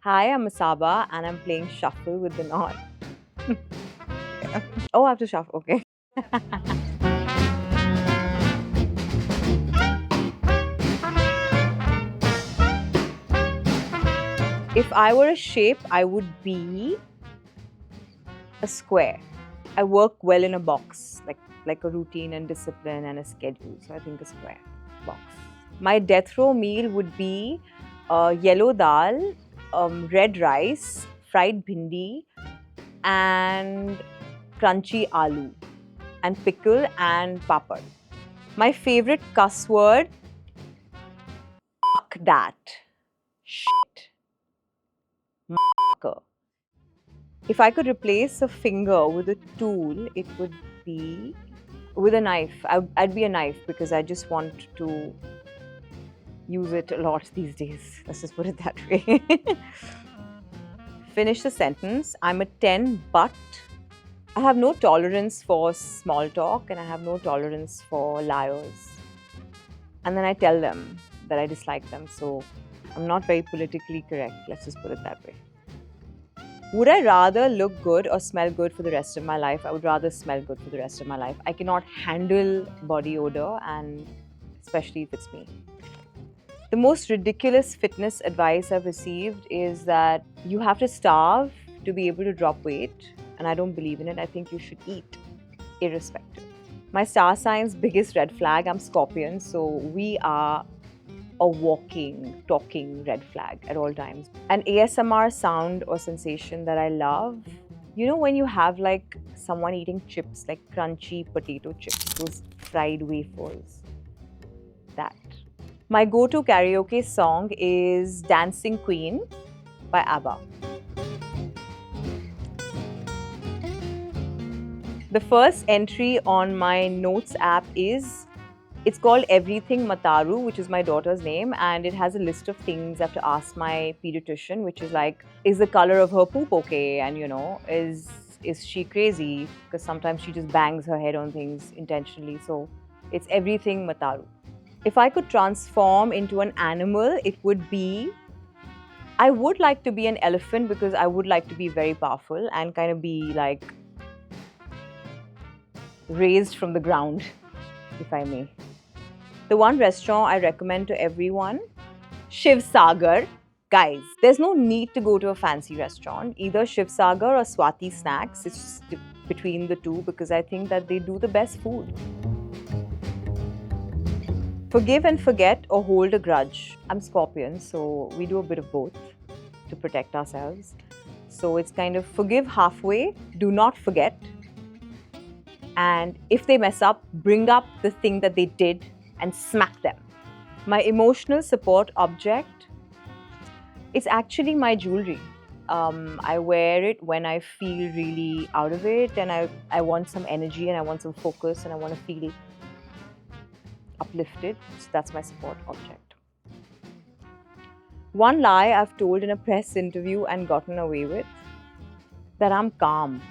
Hi, I'm Asaba and I'm playing Shuffle with the knot. Oh, I have to shuffle. Okay. If I were a shape, I would be a square. I work well in a box, like a routine and discipline and a schedule. So I think a square box. My death row meal would be yellow dal, red rice, fried bhindi, and crunchy aloo, and pickle and papad. My favorite cuss word, fuck that. Shit. Motherfucker. If I could replace a finger with a tool, it would be with a knife. I'd be a knife because I just want to use it a lot these days. Let's just put it that way. Finish the sentence. I'm a 10, but I have no tolerance for small talk and I have no tolerance for liars. And then I tell them that I dislike them. So I'm not very politically correct. Let's just put it that way. Would I rather look good or smell good for the rest of my life? I would rather smell good for the rest of my life. I cannot handle body odor, and especially if it's me. The most ridiculous fitness advice I've received is that you have to starve to be able to drop weight, and I don't believe in it. I think you should eat, irrespective. My star sign's biggest red flag, I'm Scorpion, so we are a walking, talking red flag at all times. An ASMR sound or sensation that I love, you know, when you have like someone eating chips, like crunchy potato chips, those fried wafers, that. My go-to karaoke song is Dancing Queen by ABBA. The first entry on my notes app is, it's called Everything Mataru, which is my daughter's name, and it has a list of things I have to ask my pediatrician, which is like, is the color of her poop okay? And is she crazy? Because sometimes she just bangs her head on things intentionally. So it's Everything Mataru. If I could transform into an animal, it would be, I would like to be an elephant because I would like to be very powerful and kind of be like raised from the ground, if I may. The one restaurant I recommend to everyone, Shiv Sagar. Guys, there's no need to go to a fancy restaurant, either Shiv Sagar or Swati Snacks. It's just between the two because I think that they do the best food. Forgive and forget or hold a grudge. I'm Scorpion, so we do a bit of both to protect ourselves. So it's kind of forgive halfway, do not forget. And if they mess up, bring up the thing that they did and smack them. My emotional support object, it's actually my jewelry. I wear it when I feel really out of it and I want some energy and I want some focus and I want to feel uplifted. So that's my support object. One lie I've told in a press interview and gotten away with, that I'm calm.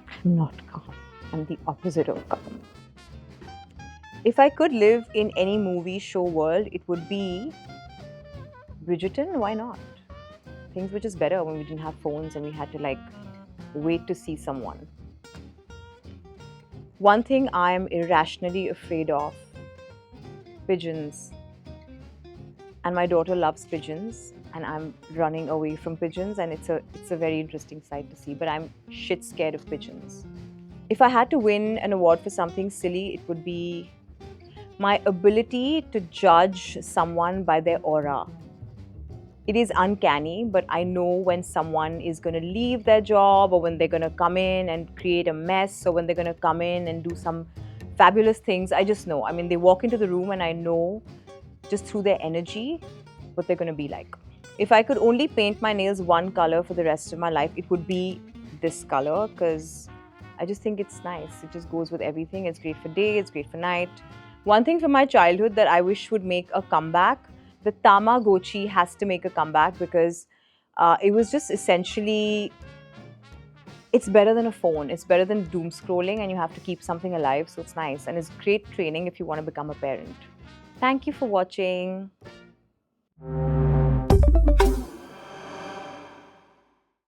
I'm not calm. I'm the opposite of calm. If I could live in any movie show world, it would be Bridgerton. Why not? Things were just better when we didn't have phones and we had to like wait to see someone. One thing I'm irrationally afraid of, pigeons. And my daughter loves pigeons and I'm running away from pigeons and it's a very interesting sight to see, but I'm shit scared of pigeons. If I had to win an award for something silly, it would be my ability to judge someone by their aura. It is uncanny, but I know when someone is going to leave their job or when they're going to come in and create a mess or when they're going to come in and do some fabulous things. I just know. I mean, they walk into the room and I know just through their energy what they're going to be like. If I could only paint my nails one color for the rest of my life, it would be this color because I just think it's nice. It just goes with everything. It's great for day, it's great for night. One thing from my childhood that I wish would make a comeback, the Tamagotchi has to make a comeback because it was just essentially, it's better than a phone. It's better than doom scrolling and you have to keep something alive. So it's nice and it's great training if you want to become a parent. Thank you for watching.